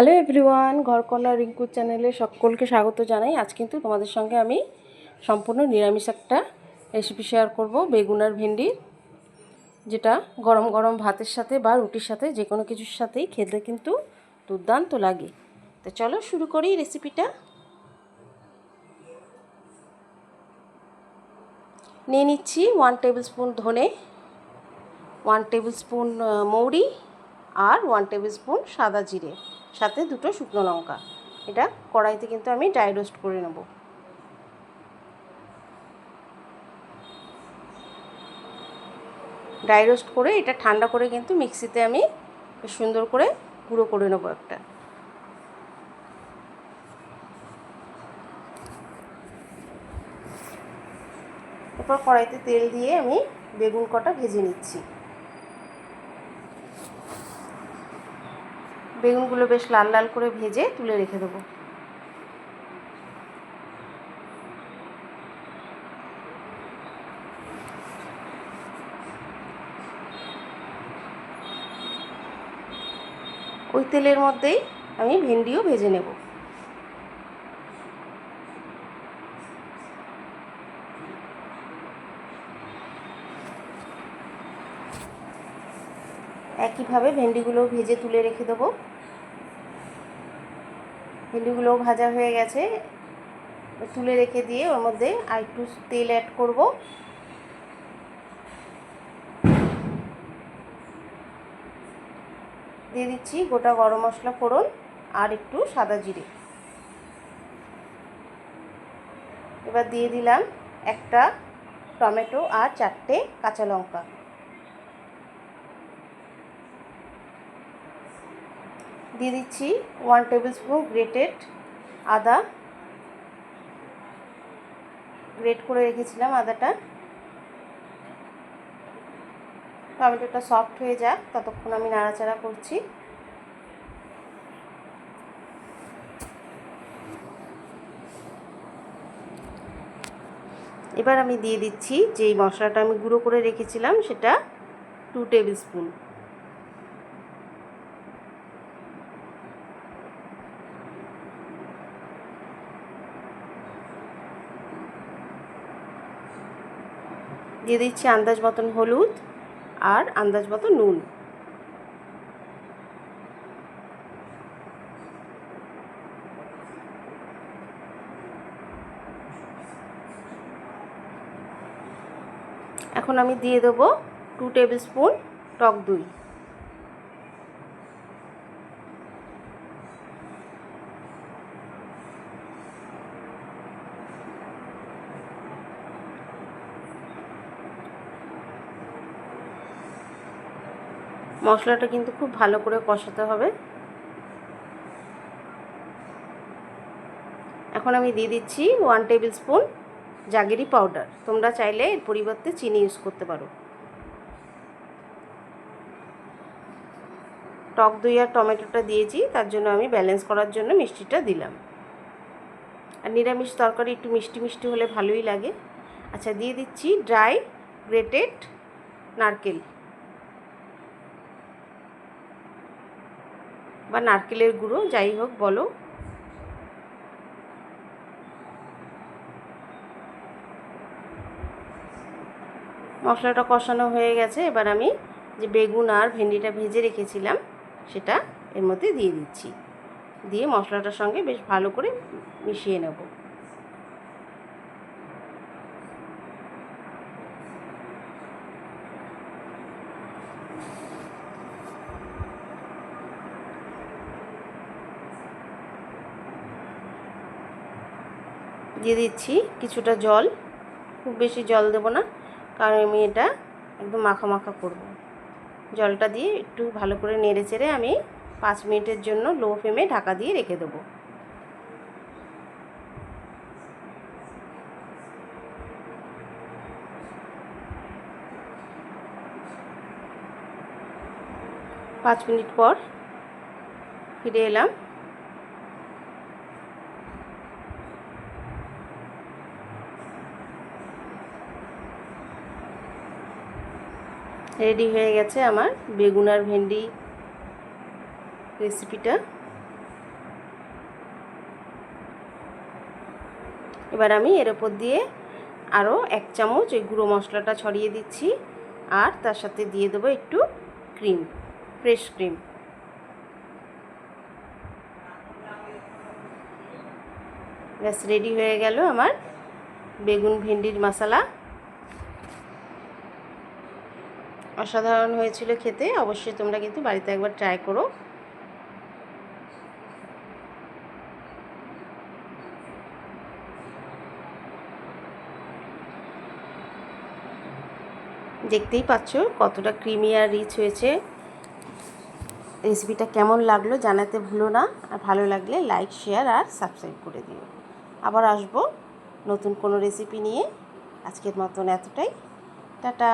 Hello everyone, ঘরকন্যা রিঙ্কুর চ্যানেলে সকলকে স্বাগত জানাই। আজ কিন্তু তোমাদের সঙ্গে আমি সম্পূর্ণ নিরামিষ একটা রেসিপি শেয়ার করব, বেগুন আর ভেন্ডির, যেটা গরম গরম ভাতের সাথে বা রুটির সাথে যে কোনো কিছুর সাথেই খেতে কিন্তু দুর্দান্ত লাগে। তো চলো শুরু করি রেসিপিটা। নিয়ে নিচ্ছি 1 টেবিল স্পুন ধনে, 1 টেবিল স্পুন মৌরি আর 1 টেবিল স্পুন সাদা জিরে, সাথে 2টো শুকনো লঙ্কা। এটা কড়াইতে কিন্তু আমি ড্রাই রোস্ট করে নেব। ড্রাই রোস্ট করে এটা ঠান্ডা করে কিন্তু মিক্সিতে আমি সুন্দর করে গুঁড়ো করে নেব একটা। এরপর কড়াইতে তেল দিয়ে আমি বেগুন কটা ভেজে নিচ্ছি। বেগুনগুলো বেশ লাল লাল করে ভেজে তুলে রেখে দেবো। ওই তেলের মধ্যেই আমি ভেন্ডিও ভেজে নেব। একইভাবে ভেন্ডিগুলোও ভেজে তুলে রেখে দেবো। ভেন্ডিগুলোও ভাজা হয়ে গেছে, তুলে রেখে দিয়ে ওর মধ্যে আর একটু তেল অ্যাড করব। দিয়ে দিচ্ছি গোটা গরম মশলা ফোড়ন আর একটু সাদা জিরে। এবার দিয়ে দিলাম একটা টমেটো আর 4টে কাঁচা লঙ্কা। দিয়ে দিচ্ছি 1 টেবিল স্পুন গ্রেটেড আদা, গ্রেট করে রেখেছিলাম আদাটা। টমেটোটা সফট হয়ে যাক ততক্ষণ আমি নাড়াচাড়া করছি। এবার আমি দিয়ে দিচ্ছি যেই মশলাটা আমি গুঁড়ো করে রেখেছিলাম সেটা 2 টেবিল স্পুন। দিয়ে দিচ্ছি আন্দাজ মতন হলুদ আর আন্দাজ মতো নুন। এখন আমি দিয়ে দেবো 2 টেবিল স্পুন টক দই। মশলাটা কিন্তু খুব ভালো করে কষাতে হবে। এখন আমি দিয়ে দিচ্ছি 1 টেবিল স্পুন জাগেরি পাউডার। তোমরা চাইলে এর পরিবর্তে চিনি ইউজ করতে পারো। টক দই আর টমেটোটা দিয়েছি, তার জন্য আমি ব্যালেন্স করার জন্য মিষ্টিটা দিলাম। আর নিরামিষ তরকারি একটু মিষ্টি মিষ্টি হলে ভালোই লাগে। আচ্ছা, দিয়ে দিচ্ছি ড্রাই গ্রেটেড নারকেল বা নারকেলের গুঁড়ো, যাই হোক বলো। মশলাটা কষানো হয়ে গেছে। এবার আমি যে বেগুন আর ভেন্ডিটা ভেজে রেখেছিলাম সেটা এর মধ্যে দিয়ে দিচ্ছি। দিয়ে মশলাটার সঙ্গে বেশ ভালো করে মিশিয়ে নেব। দিয়ে দিচ্ছি কিছুটা জল, খুব বেশি জল দেব না, কারণ আমি এটা একদম মাখা মাখা করব। জলটা দিয়ে একটু ভালো করে নেড়ে চেড়ে আমি 5 মিনিটের জন্য লো ফ্লেমে ঢাকা দিয়ে রেখে দেবো। পাঁচ মিনিট পর ফিরে এলাম। রেডি হয়ে গেছে আমার বেগুন আর ভেন্ডি রেসিপিটা। এবার আমি এর ওপর দিয়ে আরও 1 চামচ এই গুঁড়ো মশলাটা ছড়িয়ে দিচ্ছি, আর তার সাথে দিয়ে দেবো একটু ক্রিম, ফ্রেশ ক্রিম। ব্যাস রেডি হয়ে গেল আমার বেগুন ভেন্ডির মশলা। অসাধারণ হয়েছিল খেতে। অবশ্যই তোমরা কিন্তু বাড়িতে একবার ট্রাই করো। দেখতেই পাচ্ছ কতটা ক্রিমি আর রিচ হয়েছে। রেসিপিটা কেমন লাগলো জানাতে ভুলো না, আর ভালো লাগলে লাইক, শেয়ার আর সাবস্ক্রাইব করে দিও। আবার আসবো নতুন কোনো রেসিপি নিয়ে। আজকের মতন এতটাই। টাটা।